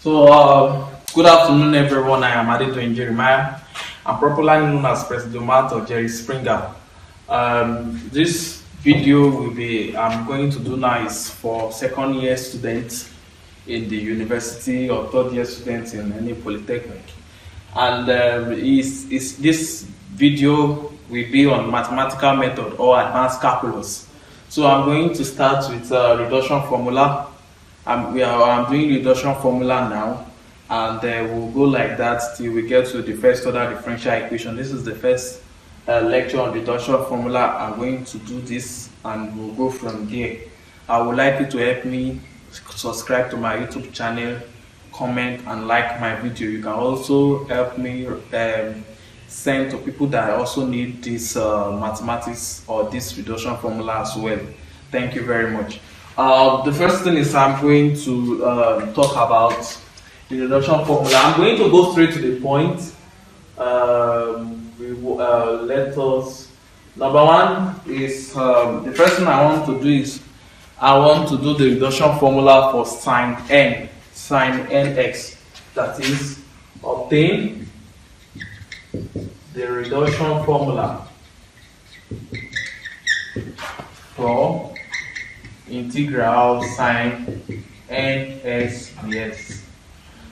Good afternoon, everyone. I am Adedoyin Jeremiah. I'm popularly known as Presidomath or Jerry Springer. This video I'm going to do now is for second year students in the university or third year students in any polytechnic. And this video will be on mathematical method or advanced calculus. So I'm going to start with reduction formula. I'm doing reduction formula now, and we'll go like that till we get to the first order differential equation. This is the first lecture on reduction formula. I'm going to do this and we'll go from there. I would like you to help me subscribe to my YouTube channel, comment and like my video. You can also help me send to people that also need this mathematics or this reduction formula as well. Thank you very much. The first thing is I'm going to talk about the reduction formula. I'm going to go straight to the point. Number one is the first thing I want to do is I want to do the reduction formula for sine nx. That is, obtain the reduction formula for integral sine ns dx.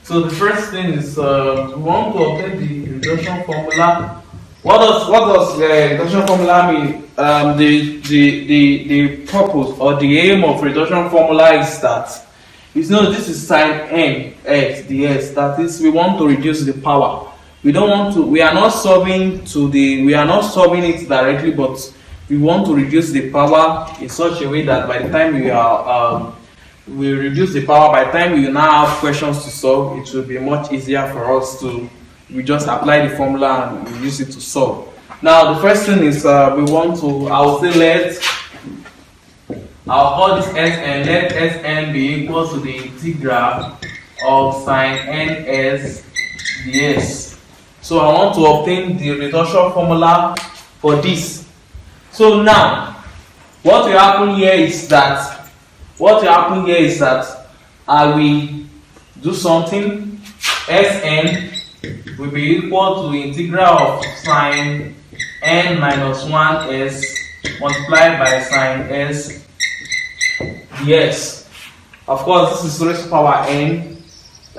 So the first thing is we want to obtain the reduction formula. What does the reduction formula mean? The purpose or the aim of reduction formula is that this is sine nx dx. That is, we want to reduce the power. We are not solving it directly, but we want to reduce the power in such a way that by the time we reduce the power, by the time we now have questions to solve, it will be much easier for us to just apply the formula and we use it to solve. Now the first thing is I'll call this Sn, let Sn be equal to the integral of sine ns ds. So I want to obtain the reduction formula for this. So now what will happen here is that I will do something. Sn will be equal to the integral of sine n minus 1s multiplied by sine s ds. Of course, this is raised to power n,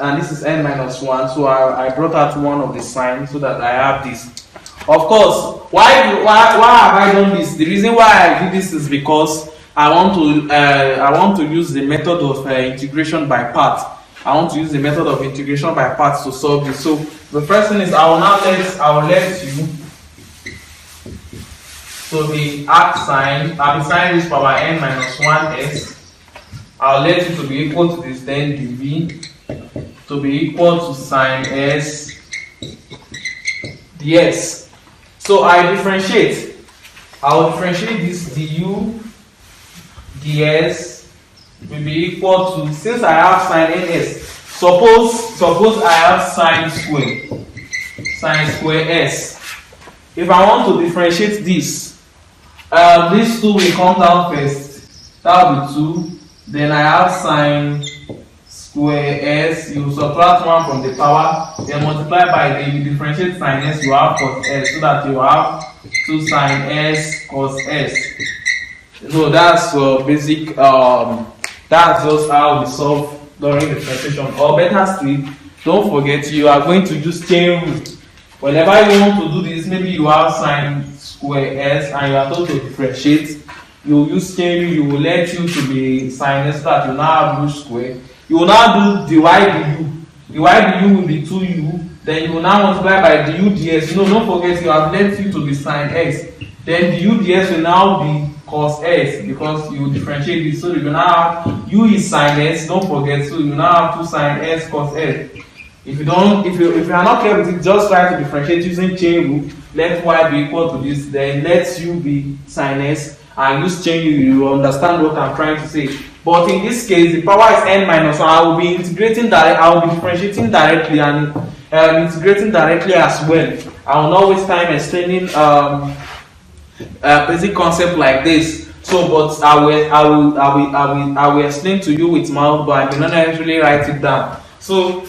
and this is n minus 1. So I brought out one of the signs so that I have this. Of course, why have I done this? The reason why I do this is because I want to use the method of integration by parts. I want to use the method of integration by parts to solve this. So the first thing is I will let you to be sine raised to power n minus 1s. I'll let it to be equal to this, then dv to be equal to sine s ds. So I will differentiate this du ds will be equal to, since I have sine ns, suppose I have sine square s. If I want to differentiate this, these two will come down first. That will be 2. Then I have sine square s. You subtract 1 from the power, then multiply by the differentiate sine s, you have cos s, so that you have 2 sine s cos s. So that's basic. That's just how we solve during the differentiation. Or better still, don't forget you are going to use chain rule. Whenever you want to do this, maybe you have sine square s and you are told to differentiate. You use chain rule. You will let u to be sine s so that you now have u square. You will now do dy du. Dy du will be 2u. Then you will now multiply by du ds. Don't forget you have let u to be sine x. Then du ds will now be cos s because you differentiate this. So you now have u is sine s. Don't forget. So you now have 2 sine s cos s. If you are not clear with it, just try to differentiate using chain rule. Let y be equal to this. Then let u be sine s and use chain rule. You understand what I'm trying to say. But in this case, the power is n minus 1. I will be differentiating directly and integrating directly as well. I will not waste time explaining basic concept like this. So, but I will explain to you with mouth, but I may not necessarily write it down. So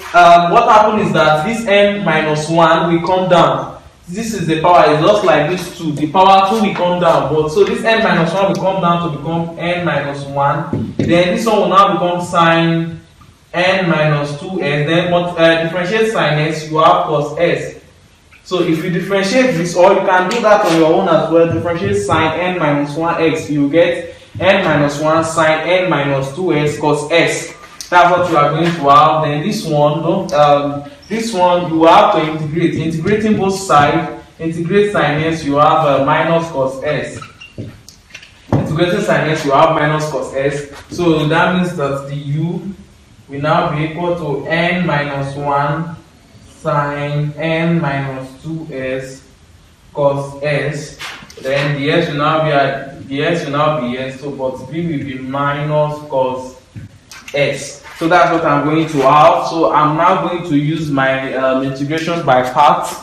what happened is that this n minus 1 will come down. This is the power, it's just like this 2. The power 2 will come down, but so this n minus 1 will come down to become n minus 1. Then this one will now become sine n minus 2s. Then differentiate sine s, you have cos s. So if you differentiate this, or you can do that on your own as well, differentiate sine n minus 1x, you get n minus 1 sine n minus 2s cos s. That's what you are going to have. Then this one, this one you have to integrate. Integrating both sides, integrate sine s, you have minus cos s. Integrating sine s, you have minus cos s. So that means that the u will now be equal to n minus 1 sine n minus 2s cos s. Then the s will now be s, so but b will be minus cos s. So that's what I'm going to have. So I'm now going to use my integration by parts.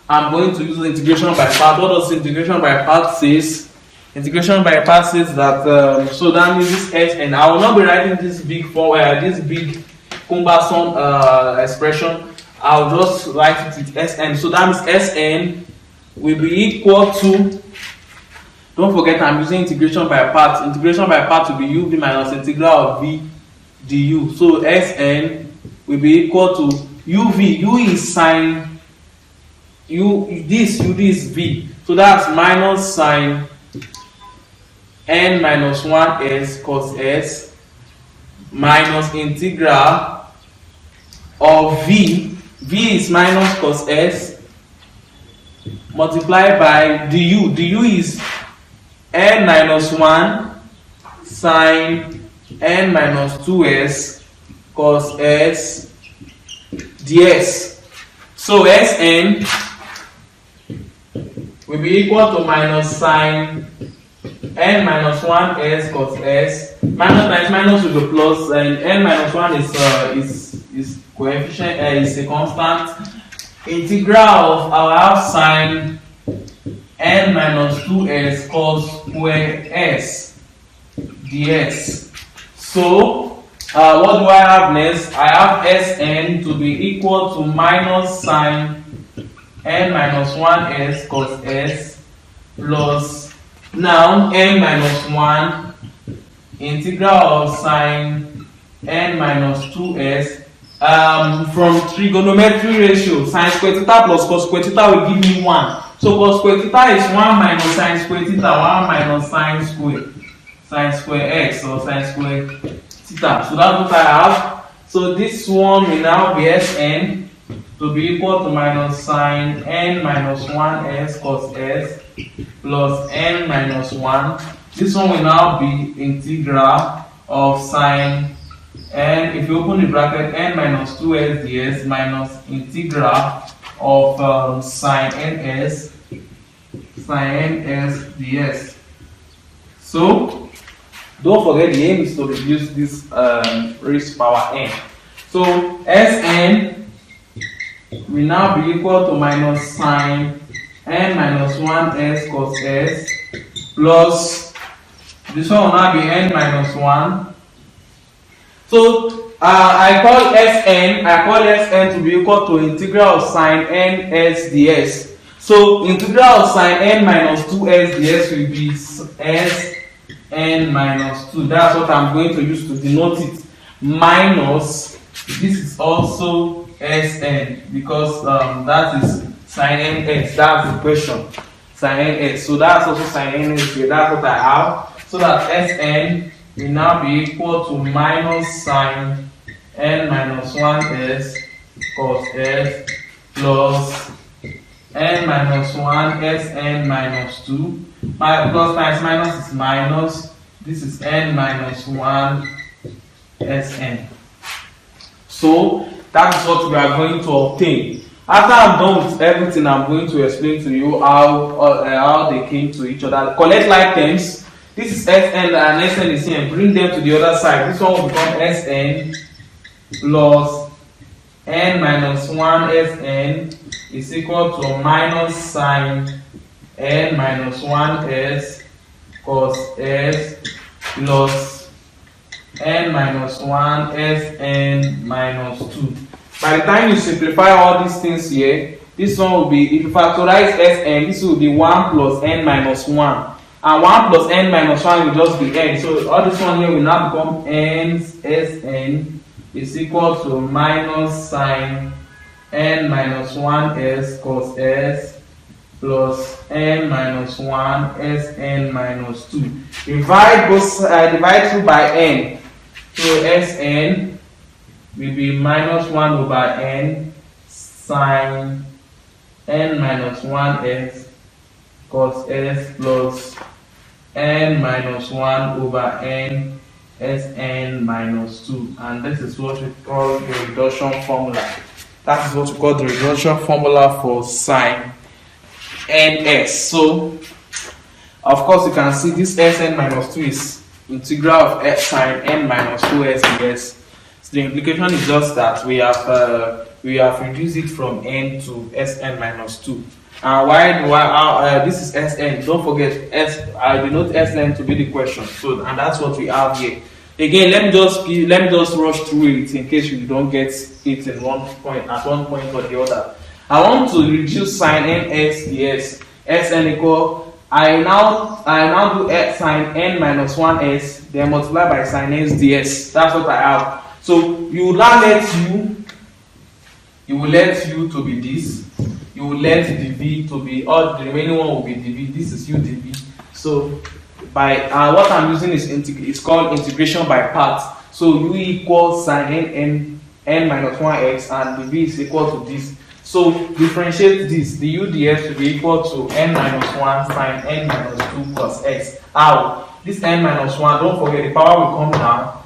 I'm going to use integration by part. What does integration by part says? Integration by part says that so that means this s, and I will not be writing this big cumbersome expression. I'll just write it with Sn. So that means Sn will be equal to, don't forget I'm using integration by parts. Integration by part will be uv minus integral of v du. So Sn will be equal to uv. U is sine, this v. So that's minus sine n minus 1s cos s minus integral of v. V is minus cos s multiplied by du. Du is n minus 1 sine n minus 2s cos s ds. So Sn will be equal to minus sine n minus 1s cos s, minus times minus with the plus, and n minus 1 is coefficient, is a constant. Integral of our half sine n minus 2s cos square s ds. So what do I have next? I have Sn to be equal to minus sine n minus 1s cos s plus now n minus 1 integral of sine n minus 2s from trigonometry ratio. Sine square theta plus cos square theta will give me 1. So cos square theta is 1 minus sine square theta, 1 minus sine square x, or sine square theta. So that's what I have. So this one will now be Sn to be equal to minus sine n minus 1s cos s plus n minus 1. This one will now be integral of sine n, if you open the bracket, n minus 2s ds minus integral of sine ns ds. So don't forget the aim is to reduce this raised power n. So Sn will now be equal to minus sine n minus 1s cos s plus this one will now be n minus 1. So I call Sn to be equal to integral of sine n s ds. So integral of sine n minus 2s ds will be s n minus 2. That's what I'm going to use to denote it. Minus, this is also Sn, because that is sine nx. That's the question. Sine nx. So that's also sine nx here. That's what I have. So that Sn will now be equal to minus sine n minus 1s cos s plus n minus 1 Sn minus 2. My plus times minus is minus. This is n minus 1 Sn. So that's what we are going to obtain. After I'm done with everything, I'm going to explain to you how they came to each other. Collect like terms. This is Sn and Sn is here. Bring them to the other side. This one will become Sn plus n minus 1 Sn is equal to minus sine n minus 1s cos s plus n minus 1 Sn minus 2. By the time you simplify all these things here, this one will be, if you factorize Sn, this will be 1 plus n minus 1. And 1 plus n minus 1 will just be n. So all this one here will now become n Sn is equal to minus sine n minus 1s cos s plus n minus 1 Sn minus 2. Divide through by n. So Sn will be minus 1 over n sine n minus 1s cos s plus n minus 1 over n Sn minus 2. And this is what we call the reduction formula. That is what we call the reduction formula for sine ns. So, of course, you can see this Sn minus 2 is integral of sine n minus 2s ds. So the implication is just that we have reduced it from n to Sn minus 2. And why this is Sn? Don't forget I denote Sn to be the question. So, and that's what we have here. Again, let me just rush through it in case you don't get it at one point or the other. I want to reduce sine ns ds. Sn equal, I now do sine n minus 1s, then multiply by sine s ds. That's what I have. So you will now let u to be this. You will let dv to be, or the remaining one will be dv. This is u dv. So by what I'm using is called integration by parts. So u equals sine n minus 1x and dv is equal to this. So differentiate this. The u dx will be equal to n minus 1 sine n minus 2 plus x. How? This n minus 1, don't forget the power will come down.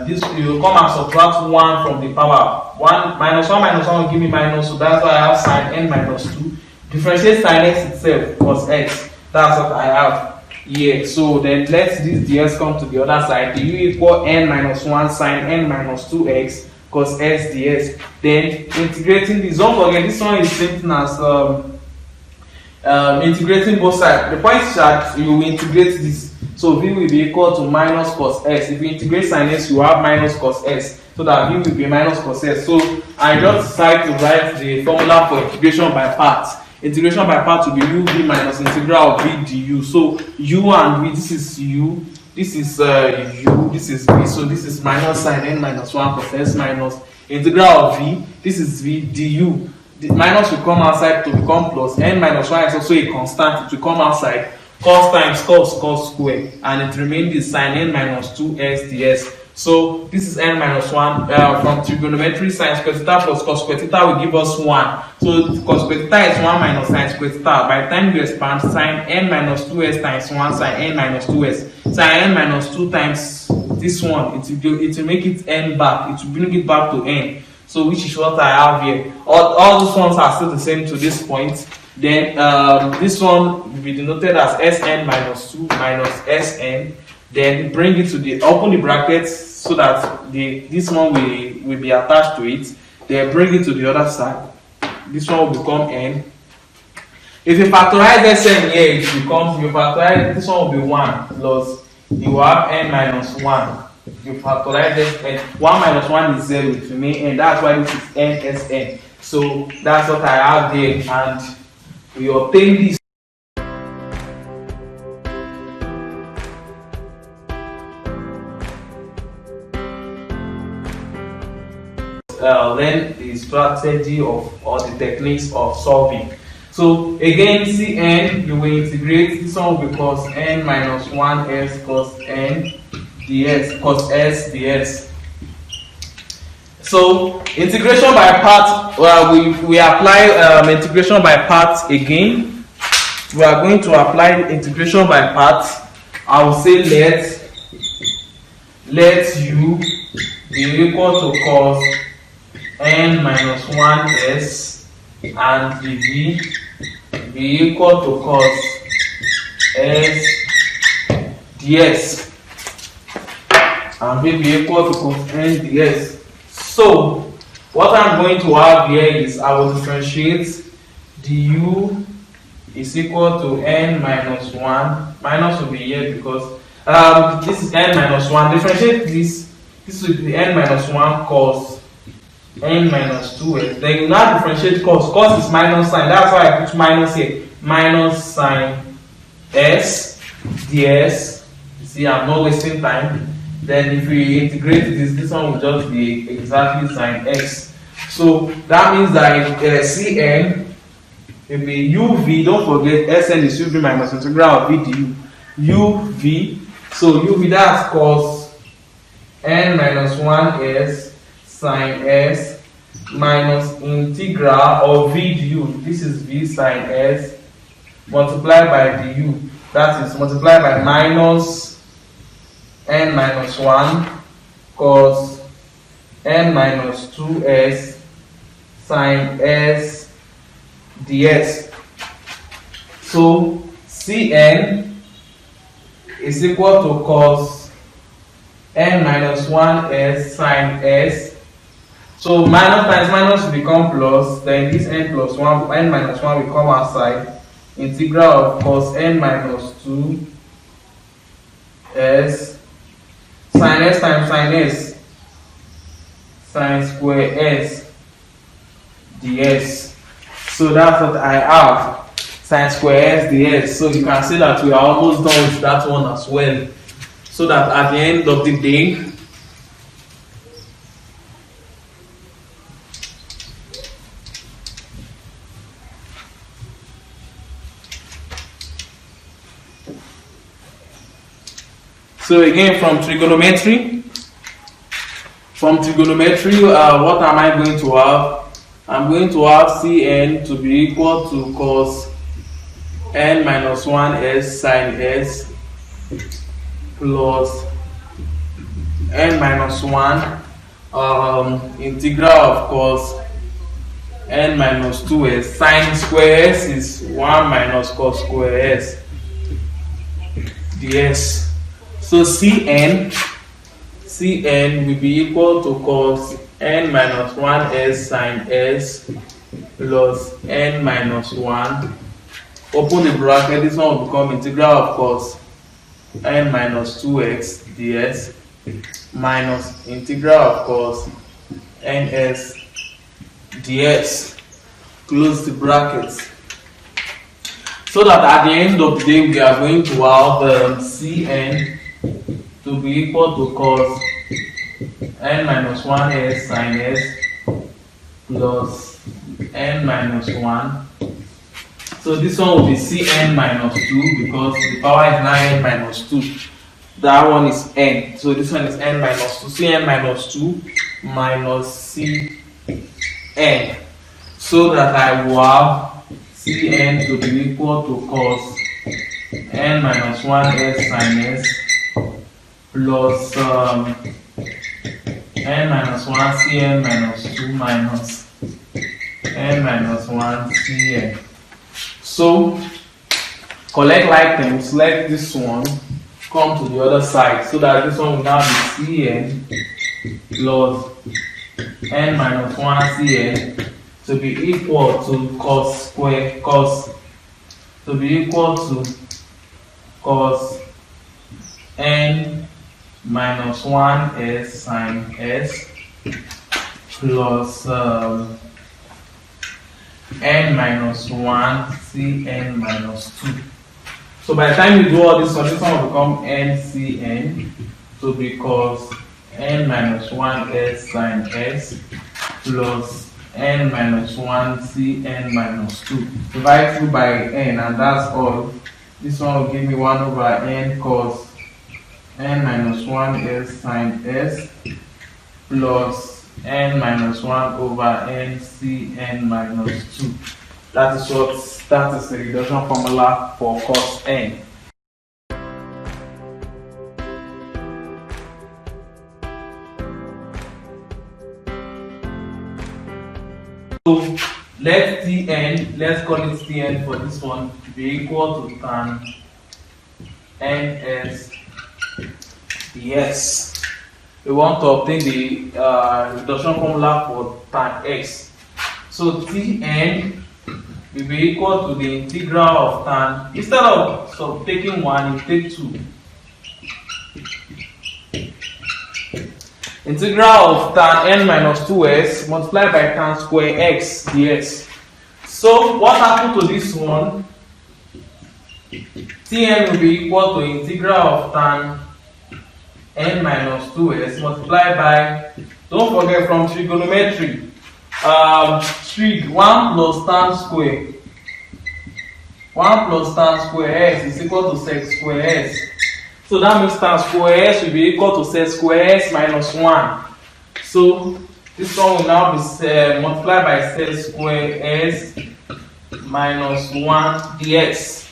This will come and subtract 1 from the power. 1 minus 1 will give me minus, so that's why I have sine n minus 2. Differentiate sine x itself plus x. That's what I have here. So then let this dx come to the other side. The u equal n minus 1 sine n minus 2x cos s ds. Then integrating this, don't forget this one is same thing as integrating both sides. The point is that you will integrate this. So v will be equal to minus cos s. If you integrate sine s, you have minus cos s. So that v will be minus cos s. So I just decided to write the formula for integration by parts. Integration by parts will be uv minus integral of v du. So u and v, this is u, this is u, this is v. So this is minus sine n minus 1 cos s minus integral of v, this is v du. The minus will come outside to become plus. N minus 1 is also a constant. It will come outside. Cos times cos square. And it remains the sine n minus 2s ds. So this is n minus 1 from trigonometry sine square theta plus cos square theta will give us 1. So cos square theta is 1 minus sine square theta. By the time you expand, sine n minus 2s times 1 sine n minus 2s. Sine n minus 2 times this one, it will make it n back. It will bring it back to n. So which is what I have here. All those ones are still the same to this point. Then this one will be denoted as Sn minus 2 minus Sn. Then bring it to the, open the brackets so that this one will be attached to it. Then bring it to the other side. This one will become n. If you factorize Sn here, it becomes, you factorize, this one will be 1 plus, you will have n minus 1. You factorize this, and 1 minus 1 is 0 to me, and that's why this is nsn. So that's what I have there, and we obtain this. Learn the strategy of or the techniques of solving. So again, Cn, you will integrate, this one will be cos n minus 1s cos n ds, cos s ds. So integration by parts, we apply integration by parts again. We are going to apply integration by parts. I will say let u be equal to cos n minus 1s and dv be equal to cos s ds and v be equal to cos n ds. So what I'm going to have here is I will differentiate du is equal to n minus 1. Minus will be here because This is n minus 1. Differentiate this. This will be n minus 1 cos n minus 2s. Then you now differentiate cos. Cos is minus sign. That's why I put minus here. Minus sine s ds. You see, I'm not wasting time. Then if we integrate this one will just be exactly sine x. So that means that Cn will be uv. Don't forget Sn is uv minus integral of v du. uv. So uv, that's cos n minus 1s sine s minus integral of v du. This is v sine s multiplied by du. That is multiplied by minus n minus 1 cos n minus 2s sine s ds. So Cn is equal to cos n minus 1s sine s. So minus times minus will become plus, then this n plus 1, n minus 1 will come outside. Integral of cos n minus 2 s sine s times sine s sine square s ds. So that's what I have, sine square s ds. So you can see that we are almost done with that one as well. So that at the end of the day, so again from trigonometry, what am I going to have? I'm going to have Cn to be equal to cos n minus 1s sine s plus n minus 1 integral of cos n minus 2s. Sine square s is 1 minus cos square s ds. So Cn will be equal to cos n minus 1s sine s plus n minus 1. Open the bracket, this one will become integral of cos n minus 2x ds minus integral of cos ns ds. Close the brackets. So that at the end of the day we are going to have Cn to be equal to cos n minus 1s sine s plus n minus 1. So this one will be Cn minus 2 because the power is now n minus 2. That one is n. So this one is n minus 2. Cn minus 2 minus Cn. So that I will have Cn to be equal to cos n minus 1s sine s plus n minus 1 Cn minus 2 minus n minus 1 Cn. So collect like terms, select this one, come to the other side, so that this one will now be Cn plus n minus 1 Cn to be equal to cos square cos to be equal to cos n minus 1s sine s plus n minus 1 Cn minus 2. So by the time you do all this one will become NCn to be cos n minus 1s sine s plus n minus 1 Cn minus 2. Divide through by n, and that's all. This one will give me 1 over n cos n minus 1s sine s plus n minus 1 over n Cn minus 2. That is the reduction formula for cos n. So let's call it Tn for this one to be equal to tan ns ds. We want to obtain the reduction formula for tan x. So Tn will be equal to the integral of tan. Instead of taking 1, you take 2. Integral of tan n minus 2s multiplied by tan square x dx. So what happened to this one? Tn will be equal to integral of tan n minus 2s multiplied by, don't forget from trigonometry, trig 1 plus tan square. 1 plus tan square s is equal to sec square s. So that means tan square s will be equal to sec square s minus 1. So this one will now be multiplied by sec square s minus 1 dx.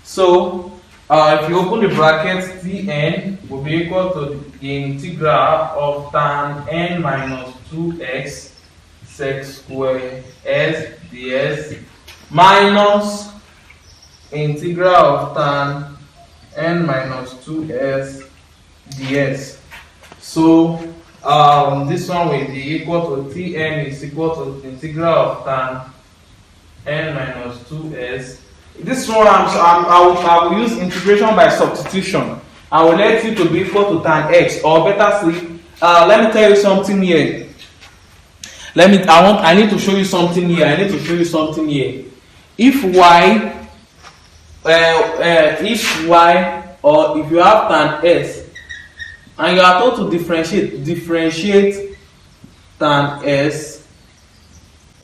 So if you open the bracket, Tn will be equal to the integral of tan n minus 2x sec square s ds minus integral of tan n minus 2s ds. So this one will be equal to Tn is equal to the integral of tan n minus 2s. This one I will use integration by substitution. I will let you to be equal to tan x, or better say, let me tell you something here. I need to show you something here. If y or if you have tan s and you are told to differentiate tan s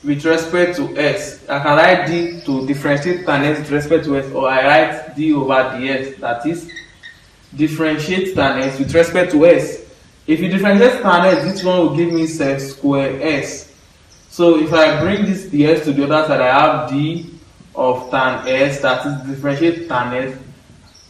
with respect to s, I can write d to differentiate tan s with respect to s, or I write d over ds, that is differentiate tan s with respect to s. If you differentiate tan s, this one will give me sec square s. So if I bring this ds to the other side, I have d of tan s, that is differentiate tan s.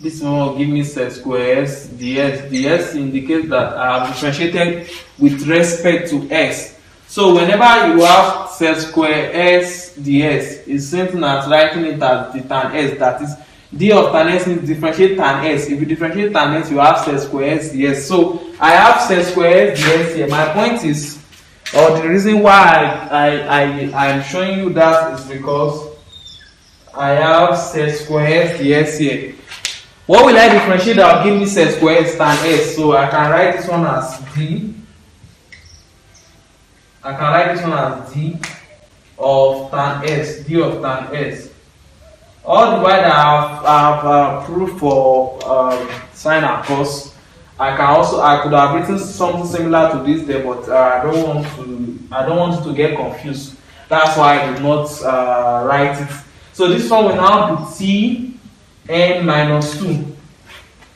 This one will give me sec square s ds. ds indicates that I have differentiated with respect to s. So whenever you have sec square s ds, it's same thing as writing it as the tan s, that is d of tan s means differentiate tan s. If you differentiate tan s, you have sec square s ds. So I have sec square s ds here. My point is, or the reason why I'm showing you that is because I have sec square s ds here. What will I differentiate that will give me sec square s tan s? So I can write this one as d. I can write this one as d of tan s, d of tan s. All the while that I've proved for sine and cos, I could have written something similar to this there, but I don't want you to get confused. That's why I did not write it. So this one will now be t n minus 2.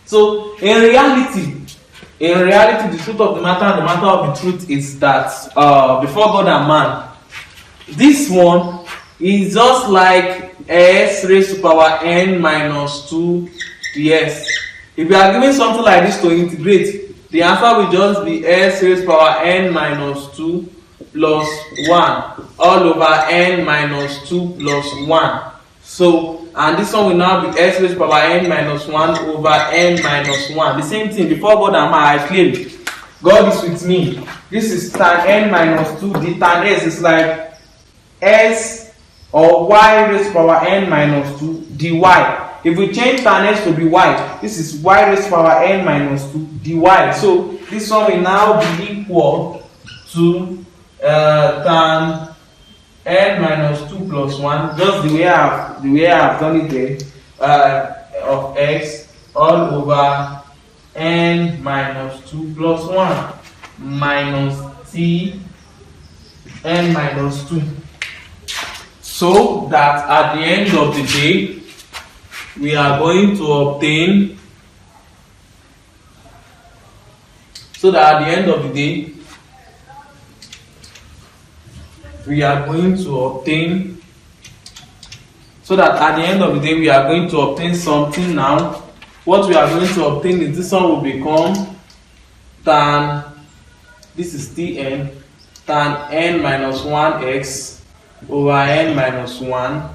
So in reality, the truth of the matter of the truth is that before God and man, this one is just like s raised to power n minus 2 ds. If you are given something like this to integrate, the answer will just be s raised to power n minus 2 plus 1 all over n minus 2 plus 1. So, and this one will now be s raised to power n minus 1 over n minus 1. The same thing, before God and man, I claim God is with me. This is tan n minus 2. The tan s is like s or y raised to power n minus 2 dy. If we change tan s to be y, this is y raised to power n minus 2 dy. So this one will now be equal to tan n minus 2 plus 1, just the way I've done it there, of x all over n minus 2 plus 1 minus t n minus 2. So that at the end of the day, we are going to obtain, so that at the end of the day, we are going to obtain something now. What we are going to obtain is this one will become tan, this is Tn, tan n minus 1x over n minus 1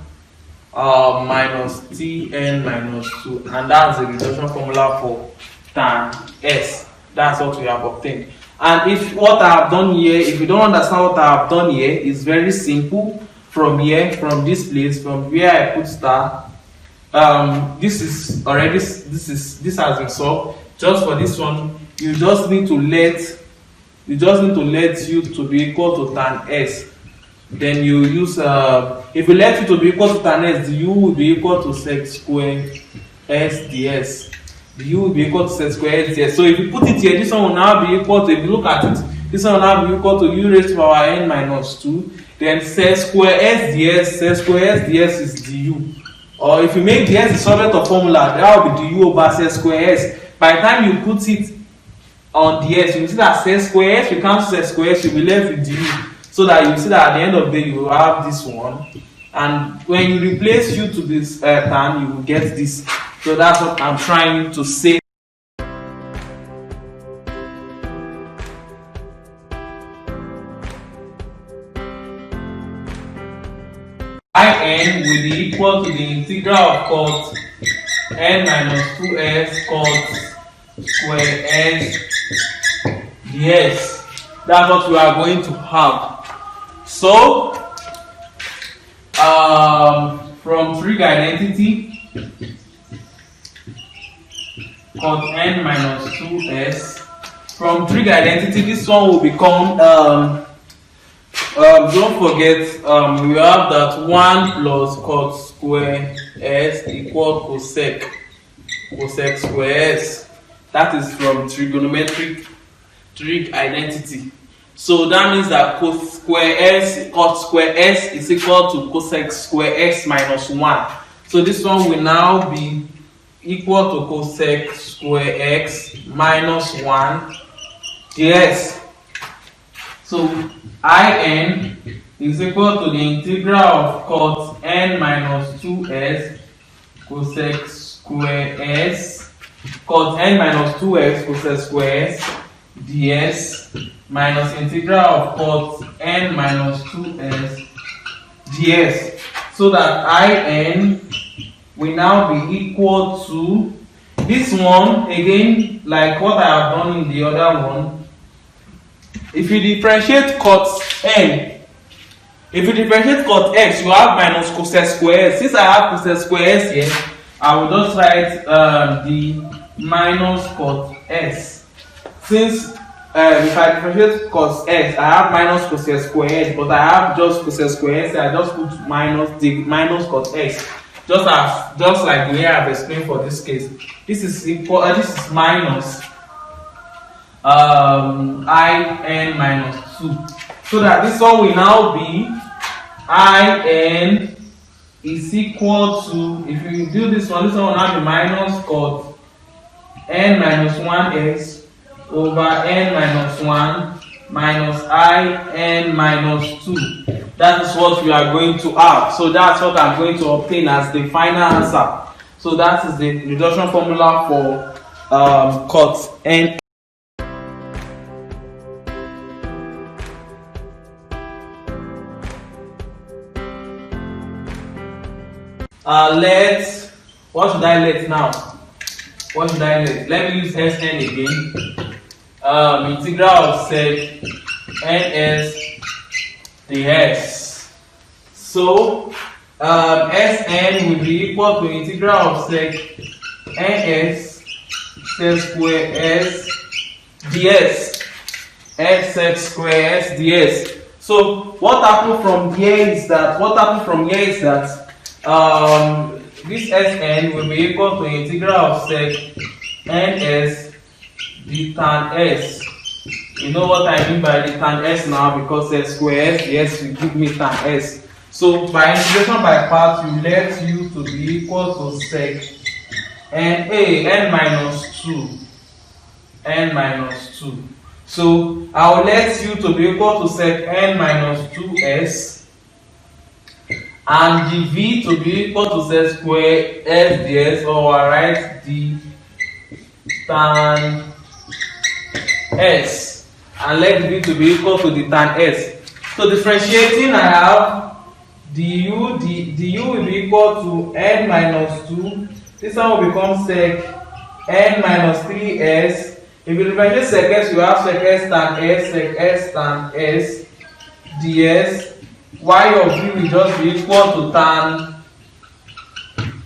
minus Tn minus 2, and that's the reduction formula for tan s. That's what we have obtained. And if what I have done here, if you don't understand what I have done here, it's very simple. From here, from this place, from where I put star, this has been solved. Just for this one, you just need to let you just need to let u to be equal to tan s. Then you use if you let u to be equal to tan s, the u will be equal to sec square s ds. The u will be equal to sec square s ds. So if you put it here, this one will now be equal to, if you look at it, this one will now be equal to u raised to power n minus 2. Then sec square s ds, sec square s ds is du. Or if you make ds the solvent of formula, that will be du over sec square s. By the time you put it on ds, you will see that sec square s, you cancel sec square s, you will be left with du. So that you see that at the end of the day, you will have this one. And when you replace u to this tan, you will get this. So that's what I'm trying to say. In will be equal to the integral of cot n minus 2s cot square s ds. That's what we are going to have. So from Trig identity, cot n minus 2s, from Trig identity, this one will become don't forget, we have that 1 plus cot square s equal cosec square s. That is from trigonometric trig identity. So that means that cot square s is equal to cosec square x minus 1. So this one will now be equal to cosec square x minus 1 ds. So In is equal to the integral of cot n minus 2s cosec square s, cot n minus 2s cosec square s ds, minus integral of cot n minus 2s ds. So that In will now be equal to this one again, like what I have done in the other one. If you differentiate cot n, if you differentiate cot x, you have minus cosec square s. Since I have cosec square s here, I will just write the minus cot s. Since if I differentiate cos x, I have minus cosec square s, but I have just cosec square s, I just put minus the minus cot x. Just like the way I have explained for this case. This is equal. This is minus in minus 2, so that this one will now be in is equal to, if you do this one will now be minus cot n minus 1x over n minus 1 minus in minus 2. That is what we are going to have. So that's what I'm going to obtain as the final answer. So that is the reduction formula for cot n. What should I let now? What should I let? Let me use Sn again. Integral of sec ns ds. So Sn will be equal to integral of sec ns sec square s ds. S sec square s ds. So what happened from here is that this Sn will be equal to integral of sec ns d tan s. You know what I mean by the tan s now, because sec square s ds will give me tan s. So by integration by parts, you let u to be equal to sec n minus 2. So I will let u to be equal to sec n minus 2s. And the v to be equal to sec square s ds, or I write the tan s, and let v to be equal to the tan s. So differentiating, I have du will be equal to n minus 2. This one will become sec n minus 3s. If you differentiate sec s, you have sec s tan s ds. Y of v will just be equal to tan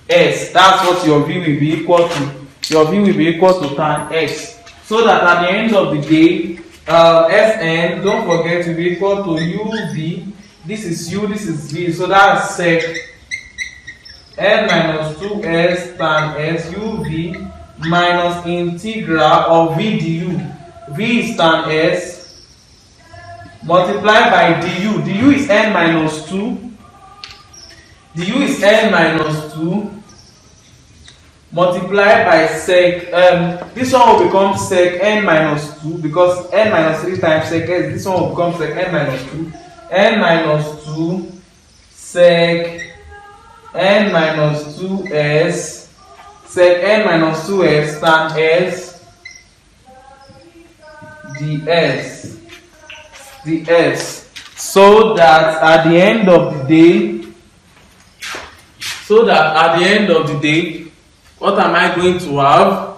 s. That's what your v will be equal to. Your v will be equal to tan x. So that at the end of the day, Sn, don't forget, to be equal to uv. This is u, this is v, so that's sec n minus 2s tan s uv minus integral of v du. V is tan s multiplied by du. Du is n minus 2. Du is n minus 2 multiplied by sec. This one will become sec n minus 2 because n minus 3 times sec s. This one will become sec n minus 2. N minus 2 sec n minus 2s sec n minus 2s tan s ds, so that at the end of the day, what am I going to have?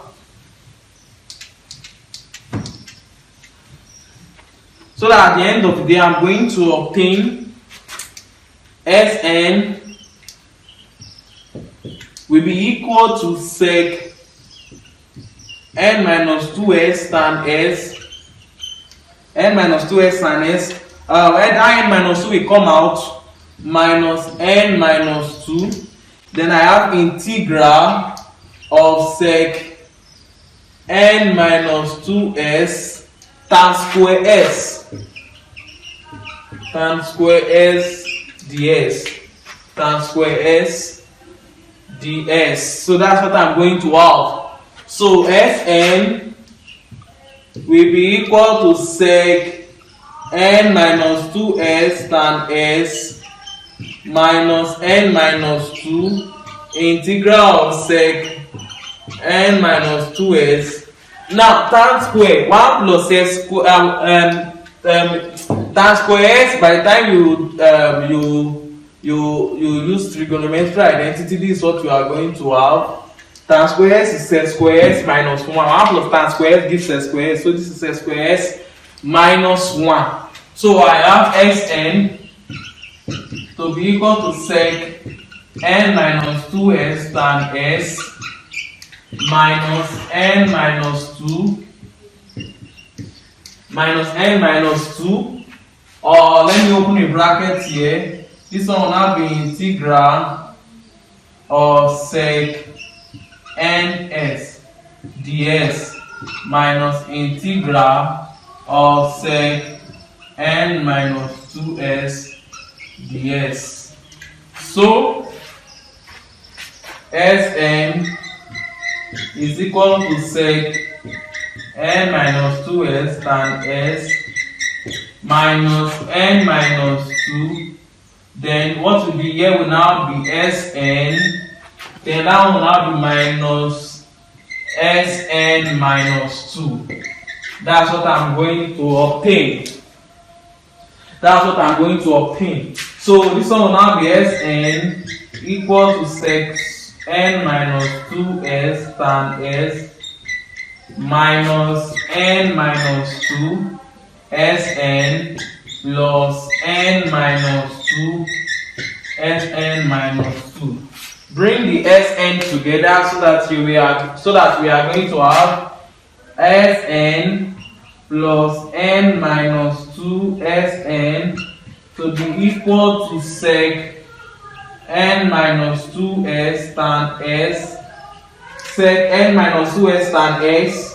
So that at the end of the day, I'm going to obtain Sn will be equal to sec n minus 2s tan s. N minus 2s tan s. N minus 2 will come out minus n minus 2. Then I have integral of sec n minus 2s tan square s ds, tan square s ds. So that's what I'm going to have. So Sn will be equal to sec n minus 2s tan s minus n minus 2 integral of sec n minus 2s. Now tan square 1 plus s square, tan square s, by the time you use trigonometric identity, this is what you are going to have. Tan square s is s square s minus 1. 1 plus tan square s gives s square s, so this is s square s minus 1. So I have Sn to be equal to sec n minus 2s tan s minus n minus 2 or let me open a bracket here. This one will now be integral of sec ns ds minus integral of sec n minus 2s ds. So Sn is equal to sec n minus 2s tan s minus n minus 2. Then what will be here will now be Sn. Then that will now be minus Sn minus 2. That's what I'm going to obtain. So this one will now be Sn equal to sec n minus 2s tan s minus n minus 2 Sn plus n minus 2 Sn minus 2. Bring the Sn together so that we are going to have Sn plus n minus 2 Sn to be equal to sec n minus 2s tan s sec n minus 2s tan s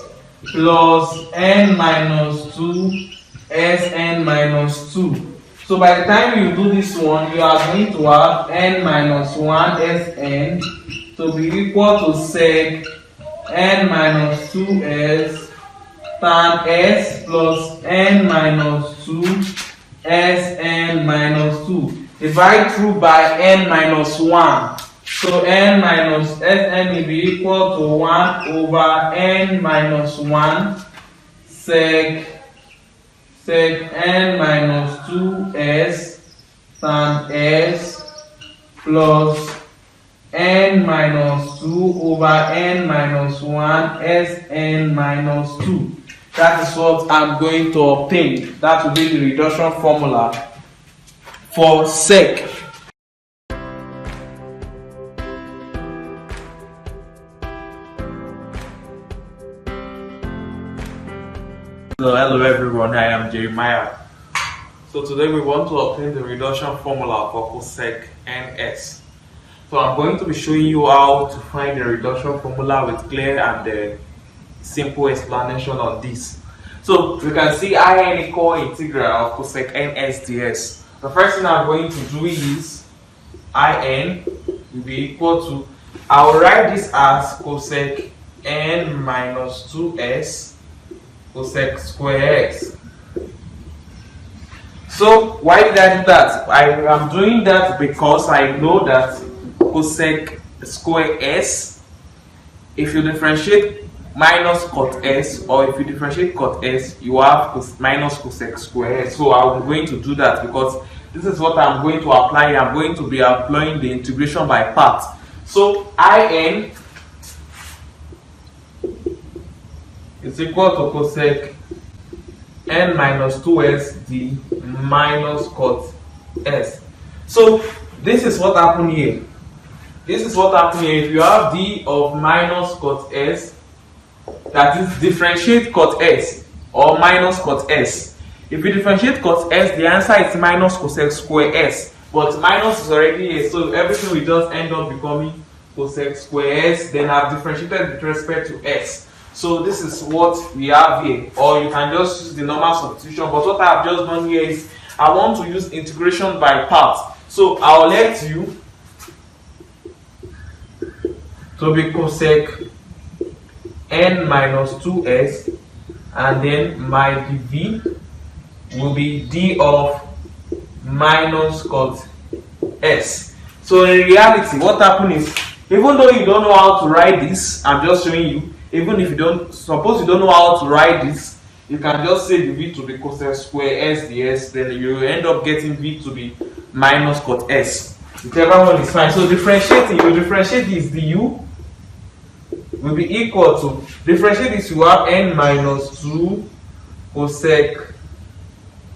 plus n minus 2 Sn minus 2. So by the time you do this one, you are going to have n minus 1 Sn to be equal to sec n minus 2s tan s plus n minus 2 Sn minus 2. Divide through by n minus 1. So n minus Sn will be equal to 1 over n minus 1 sec n minus 2s tan s plus n minus 2 over n minus 1 Sn minus 2. That is what I'm going to obtain. That will be the reduction formula for sec. So hello everyone, I am Jeremiah. So today we want to obtain the reduction formula for cosec ns. So I'm going to be showing you how to find the reduction formula with clear and simple explanation on this. So we can see in equal integral of cosec ns ds. The first thing I'm going to do is in will be equal to, I'll write this as cosec n minus 2s cosec square x. So why did I do that? I am doing that because I know that cosec square s, if you differentiate minus cot s, or if you differentiate cot s, you have minus cosec square s. So I'm going to do that because this is what I'm going to apply. I'm going to be applying the integration by parts. So in is equal to cosec n minus 2s d minus cot s. So this is what happened here. This is what happened here. If you have d of minus cot s, that is differentiate cot s or minus cot s. If you differentiate cot s, the answer is minus cosec square s. But minus is already here, so everything will just end up becoming cosec square s. Then I've differentiated with respect to s. So this is what we have here, or you can just use the normal substitution. But what I have just done here is I want to use integration by parts. So I'll let you to be cosec n minus 2s, and then my dv will be d of minus cot s. So in reality, what happened is, even though you don't know how to write this, I'm just showing you. Even if you don't, suppose you don't know how to write this, you can just say the v to be cosec square s ds, then you end up getting v to be minus cot s. Whichever one is fine. So differentiating, you differentiate this du will be equal to, differentiate this, you have n minus 2 cosec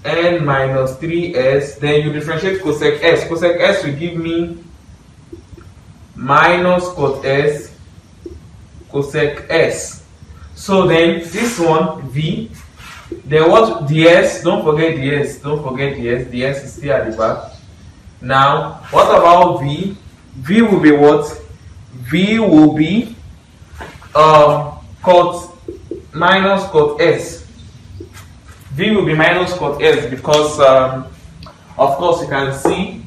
n minus 3s, then you differentiate cosec s. Cosec s will give me minus cot s cosec s. So then this one v, then what, ds, don't forget ds, ds is still at the back. Now what about v? V will be what? V will be cot minus cot s. V will be minus cot s because of course you can see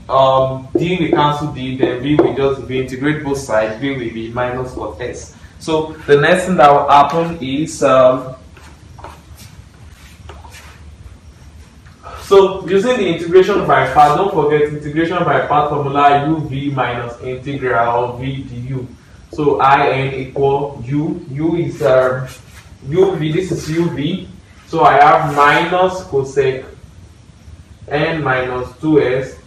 d will cancel d, then v will just be integrate both sides, v will be minus cot s. So the next thing that will happen is so using the integration by part, don't forget integration by part formula, uv minus integral of v du. So in equal u is uv, this is uv, so I have minus cosec n minus 2s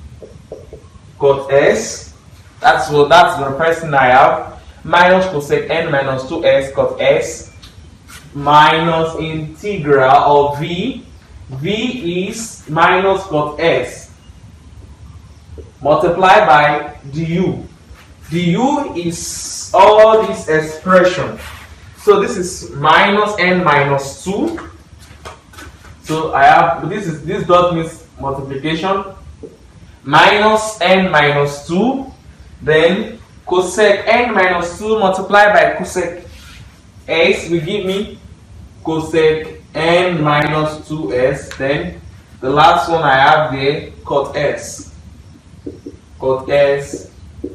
cot s. That's the first thing I have, minus cosec n minus 2s cot s minus integral of v. V is minus cot s multiplied by du. Du is all this expression. So this is minus n minus 2. So I have this dot means multiplication, minus n minus 2, then cosec n minus 2 multiplied by cosec s will give me cosec n minus 2s, then the last one I have there, cot s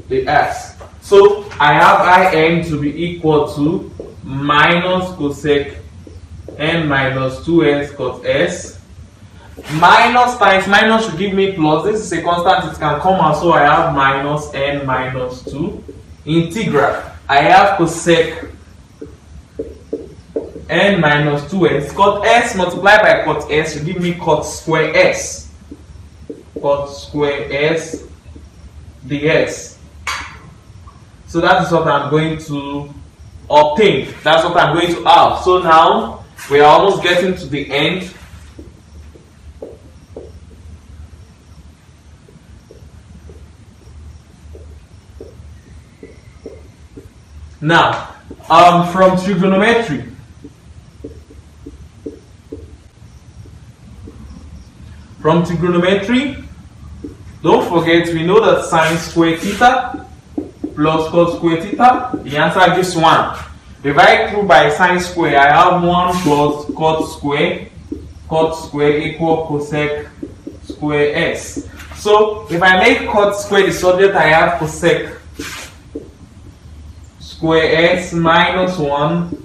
the s. So I have in to be equal to minus cosec n minus 2s cot s, minus times minus will give me plus. This is a constant, it can come out, so I have minus n minus 2 integral. I have cosec n minus 2s cot s multiplied by cot s will give me cot square s ds. So that is what I'm going to obtain. That's what I'm going to have. So now we are almost getting to the end. Now, from trigonometry, From trigonometry, don't forget, we know that sine square theta plus cos square theta, the answer gives 1. Divide through by sine square, I have 1 plus cot square. Cot square equal cosec square s. So if I make cot square the subject, I have cosec square s minus 1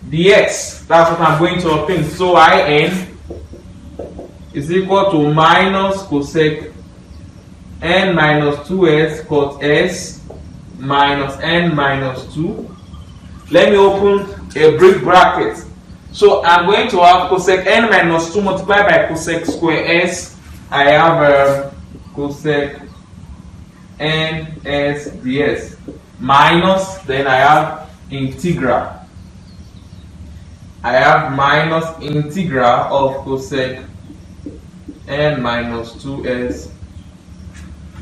dx. That's what I'm going to obtain. So in is equal to minus cosec n minus 2s cot s minus n minus 2. Let me open a brick bracket. So I'm going to have cosec n minus 2 multiplied by cosec square s. I have cosec n s ds minus, then I have integral. I have minus integral of cosec n minus 2s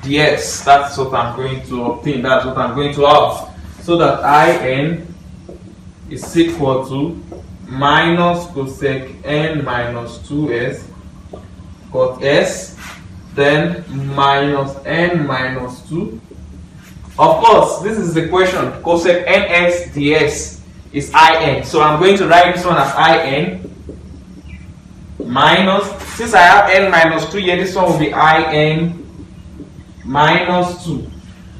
ds. That's what I'm going to obtain. That's what I'm going to have. So that in is equal to minus cosec n minus 2s cot s, then minus n minus 2. Of course, this is the question. Cosec ns ds is in. So I'm going to write this one as in minus, since I have n minus 2 here, this one will be in minus 2.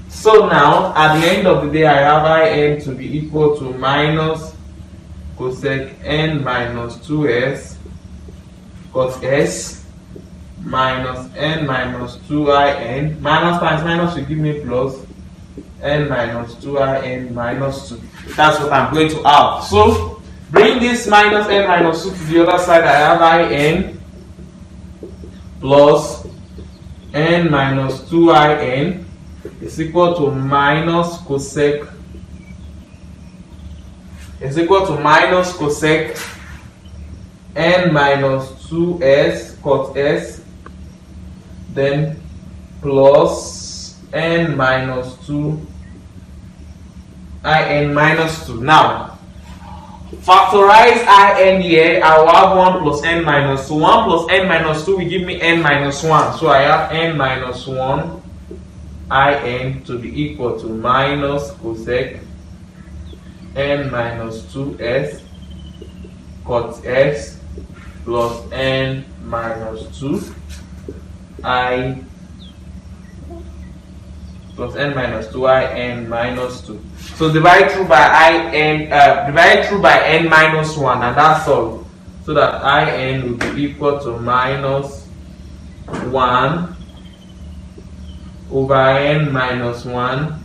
So now, at the end of the day, I have in to be equal to minus cosec n minus 2s cos s minus n minus 2 minus times minus will give me plus n minus 2 minus 2. That's what I'm going to have. So bring this minus n minus 2 to the other side. I have in plus n minus 2 is equal to minus cosec n minus 2s cot s, then plus n minus 2 minus 2. Now factorize in here. I will have 1 plus n minus 2. 1 plus n minus 2 will give me n minus 1. So I have n minus 1 to be equal to minus cosec n minus 2s cot s plus n minus 2 plus n minus 2 n minus 2. So divide through by n minus 1, and that's all. So that in will be equal to minus 1 over n minus 1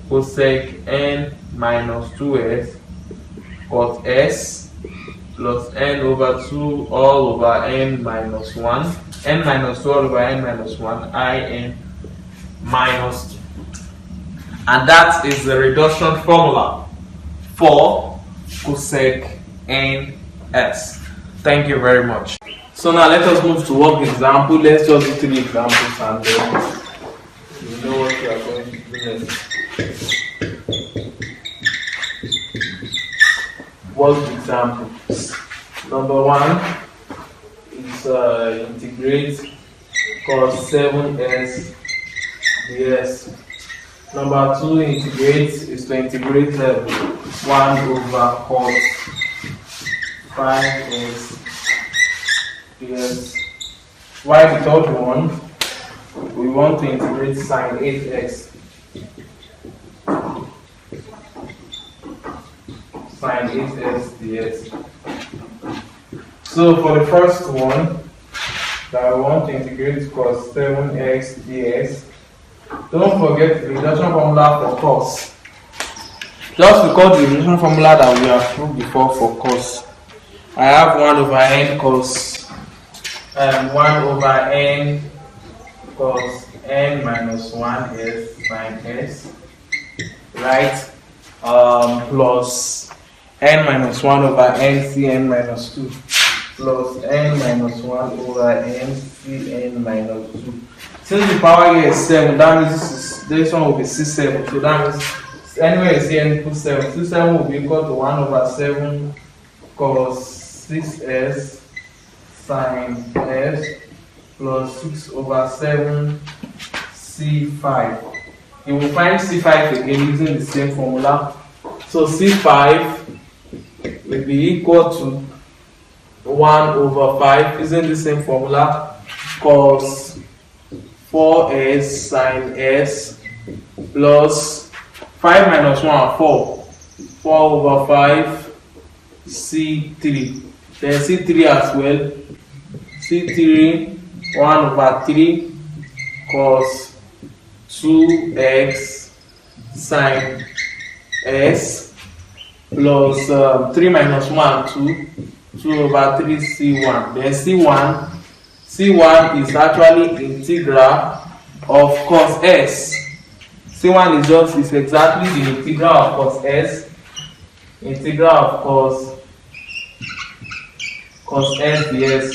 cosec n minus 2s cot s plus n over 2 all over n minus 1, n minus 2 all over n minus 1 in minus 2. And that is the reduction formula for cosec ns. Thank you very much. So now let us move to work example. Let's just do 3 examples and then you know what we are going to do next. Work examples. Number 1 is integrate cos 7s ds. Number 2 is to integrate 1 over cos 5s ds. Why the third one? We want to integrate sine 8x. Sine 8x ds. So for the first one, that we want to integrate cos 7x ds. Don't forget the reduction formula for cos. Just because the reduction formula that we have proved before for cos. I have 1 over n cos 1 over n cos n minus 1 s sine s, right? Plus n minus 1 over n cn minus 2 plus n minus 1 over n cn minus 2. Since the power here is 7, that means this one will be C7. So that means anywhere is here and put 7. C7 will be equal to 1 over 7 cos 6s sine s plus 6 over 7 c5. You will find c5 again using the same formula. So c5 will be equal to 1 over 5 using the same formula, cos 4s sine s plus 5 minus 1 4 over 5 c3, then c3 as well, c3 1 over 3 cos 2x sine s plus 3 minus 1 2 over 3 c1, then c1 is actually integral of cos s. C1 is exactly the integral of cos s, integral of cos s ds.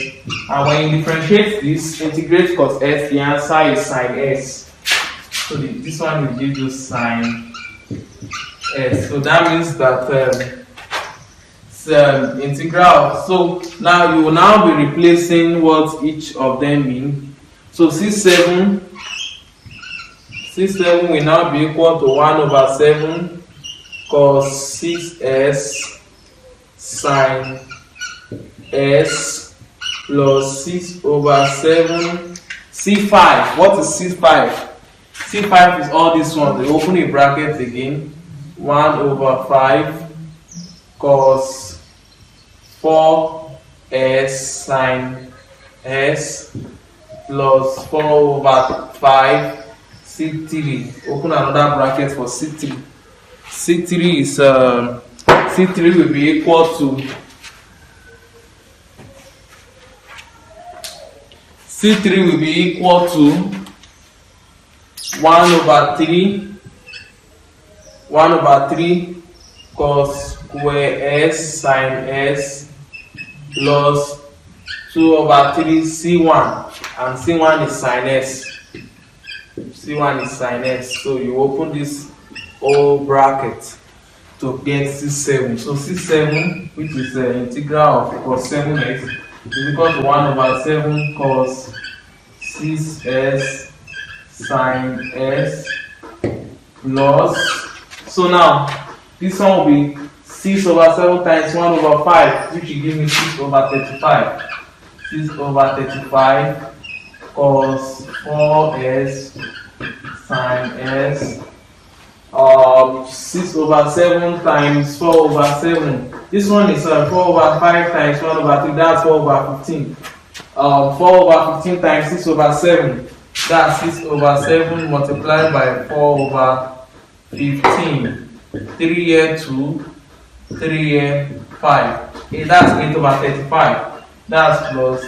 And when you differentiate this, integrate cos s, the answer is sine s. So this one will give you sine s. So that means that integral. So now you will now be replacing what each of them mean. So c7 will now be equal to 1 over 7 cos 6s sine s plus 6 over 7 c5. What is c5? c5 is all this one. They open a bracket again, 1 over 5 cos 4s sine s plus 4 over 5 c3. Open another bracket for c3. c3 is c3 will be equal to c3 will be equal to 1 over 3 cos square s sine s plus 2 over 3 c1, and c1 is sine s. c1 is sine s. So you open this whole bracket to get c7. So c7, which is the integral of cos 7x, is equal to 1 over 7 cos 6s sine s plus. So now this one will be 6 over 7 times 1 over 5, which will give me 6 over 35. 6 over 35 cos 4s sine s 6 over 7 times 4 over 7. This one is 4 over 5 times 1 over 3, that's 4 over 15. 4 over 15 times 6 over 7, that's 6 over 7 multiplied by 4 over 15. 3 here 2, 3 here 5. That's 8 over 35. That's plus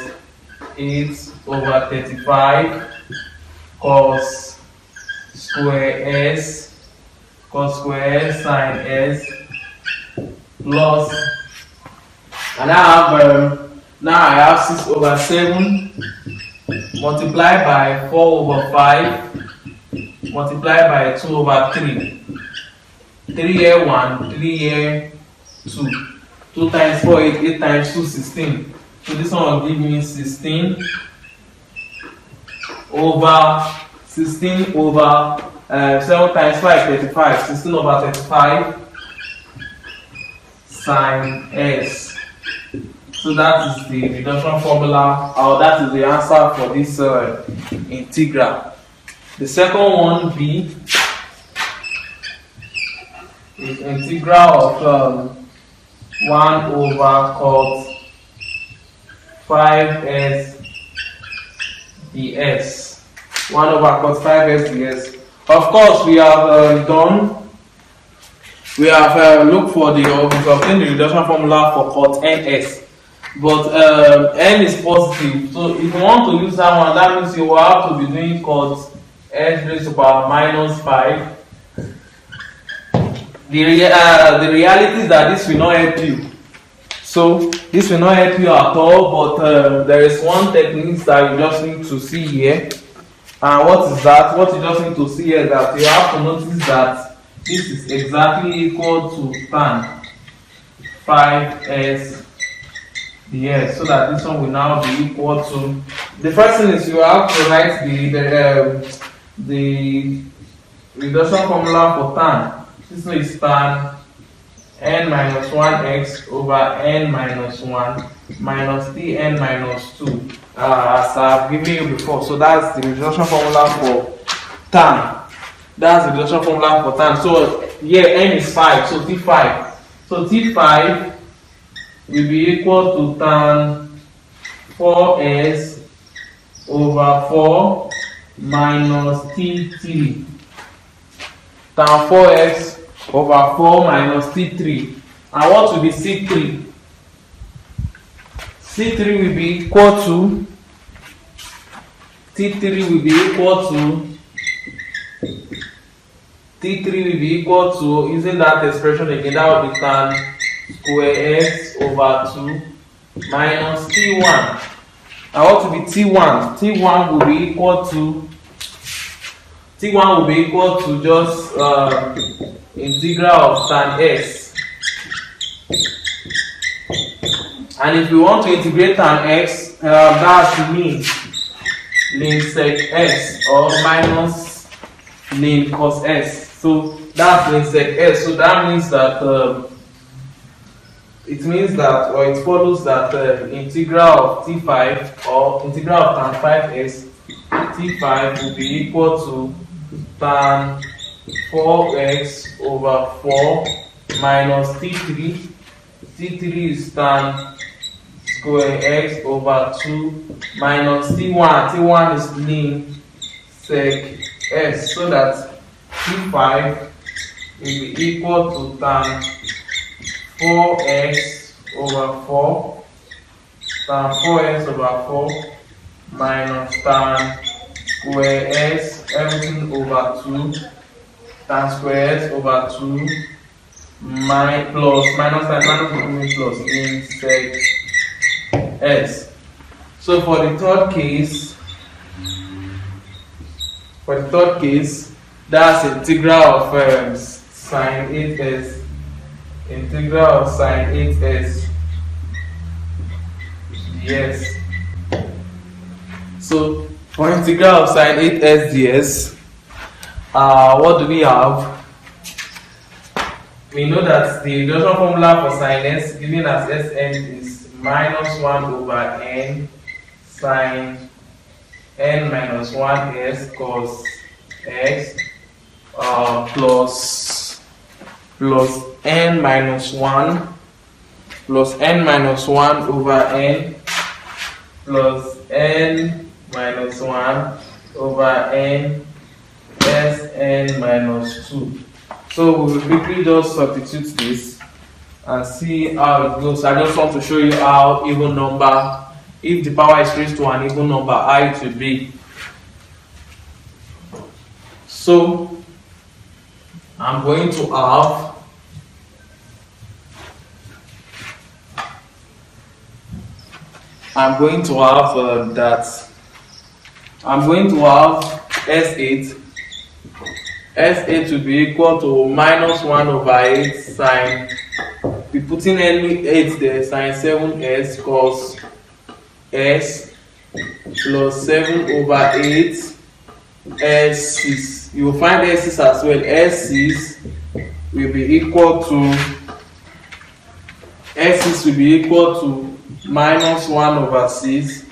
8 over 35 cos square s sine s plus, and now I have 6 over 7 multiplied by 4 over 5 multiplied by 2 over 3. 3 here 1, 3 here 2. 2 times 4 8, 8 times 2 16. So this one will give me 16 over 7 times 5 35. 16 over 35 sine s. So that is the reduction formula, or that is the answer for this integral. The second one, B, is integral of 1 over cos 5s ds. 1 over cos 5s ds. Of course, we have looked for to obtain the reduction formula for cos ns. But n is positive, so if you want to use that one, that means you will have to be doing cos s raised to power minus 5. The reality is that this will not help you. So this will not help you at all, but there is one technique that you just need to see here. And what is that? What you just need to see here is that you have to notice that this is exactly equal to tan 5s Yes, so that this one will now be equal to, the first thing is you have to write the reduction formula for tan. This one is tan n minus 1x over n minus 1 minus tn minus 2, as I've given you before. So that's the reduction formula for tan. That's the reduction formula for tan. So here n is 5, so t5. So t5 will be equal to tan 4s over 4 minus t3. Tan 4x over 4 minus t3. And what will be c3? C3 will be equal to, T3 will be equal to, T3 will be equal to, using that expression again, that will be tan square x over 2 minus t1. And what will be t1? T1 will be equal to, T1 will be equal to just integral of tan x. And if we want to integrate tan x, that's ln sec x or minus ln cos s. So that's ln sec s. So that means that it follows that integral of t5 or integral of tan 5s, t5 will be equal to tan 4x over 4 minus t3. T3 is tan square x over 2 minus t1. T1 is ln sec s. So that t5 will be equal to tan 4x over 4, tan 4x over 4 minus tan square x, everything over 2, tan square x over 2 minus plus in sec s. So for the third case, that's integral of sine 8s. Integral of sine 8s. Yes. So for integral of sine 8s ds, what do we have? We know that the reduction formula for sine s given as Sn is minus 1 over n sine n minus 1s cos x plus n minus 1 over n plus n minus 1 over n Sn minus 2. So we will quickly just substitute this and see how it goes. I just want to show you how even number, if the power is raised to an even number, how it will be. So I'm going to have S8. S8 will be equal to minus 1 over 8 sine, we putting any 8 there, sine 7s cos s plus 7 over 8 S6. You will find S6 as well. S6 will be equal to minus 1 over 6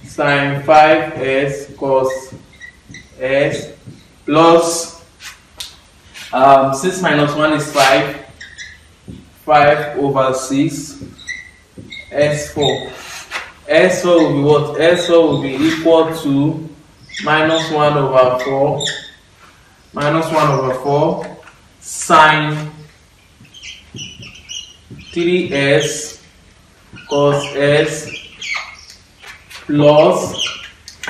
sine 5s cos s plus 6 minus 1 is 5 over 6 S4. S4 will be what? S4 will be equal to minus 1 over 4 sine 3s cos s plus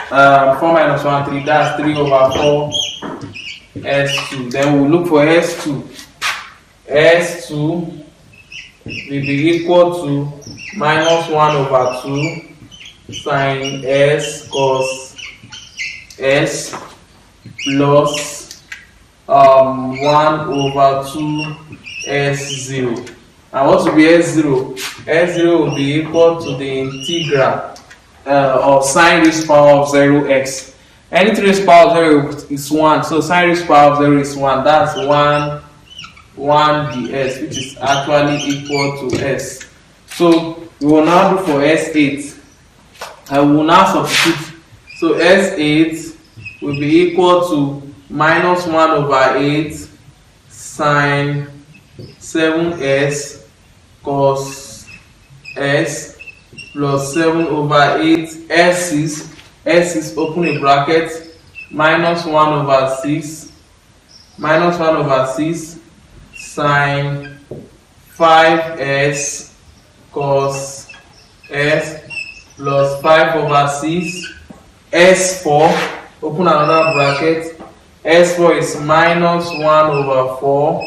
4 minus 1 3, that's 3 over 4 S2. Then we'll look for S2. S2 will be equal to minus 1 over 2 sine s cos s plus 1 over 2 S0. And what will be S0? S0 will be equal to the integral of sine raised to power of 0x. Anything raised to power of 0 is 1, so sine raised to power of 0 is 1. That's 1 ds, which is actually equal to s. So we will now do for S8. I will now substitute. So S8 will be equal to minus 1 over 8 sine 7s cos s plus 7 over 8 s is open a bracket minus 1 over 6 sine 5s cos s plus 5 over 6 s4 open another bracket, s4 is minus 1 over 4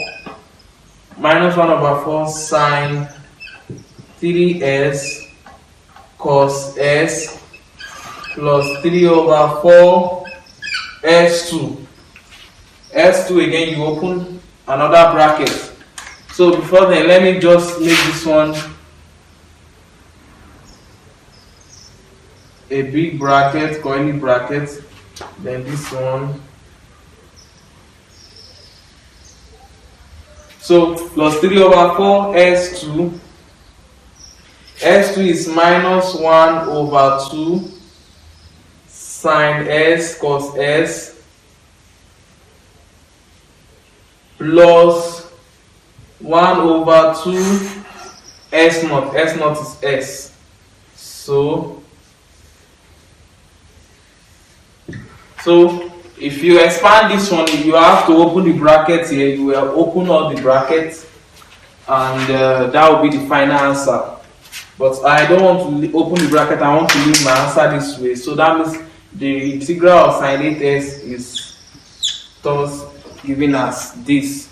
sine 3s cos s plus 3 over 4 s2. S2 again, you open another bracket. So before then, let me just make this one a big bracket, curly bracket, then this one. So plus 3 over 4 s2. S2 is minus 1 over 2 sine s cos s plus 1 over 2 s naught. S naught is s. So if you expand this one, you have to open the brackets here. You will open all the brackets, and that will be the final answer. But I don't want to open the bracket. I want to leave my answer this way. So that means the integral of sine 8s is thus given as this.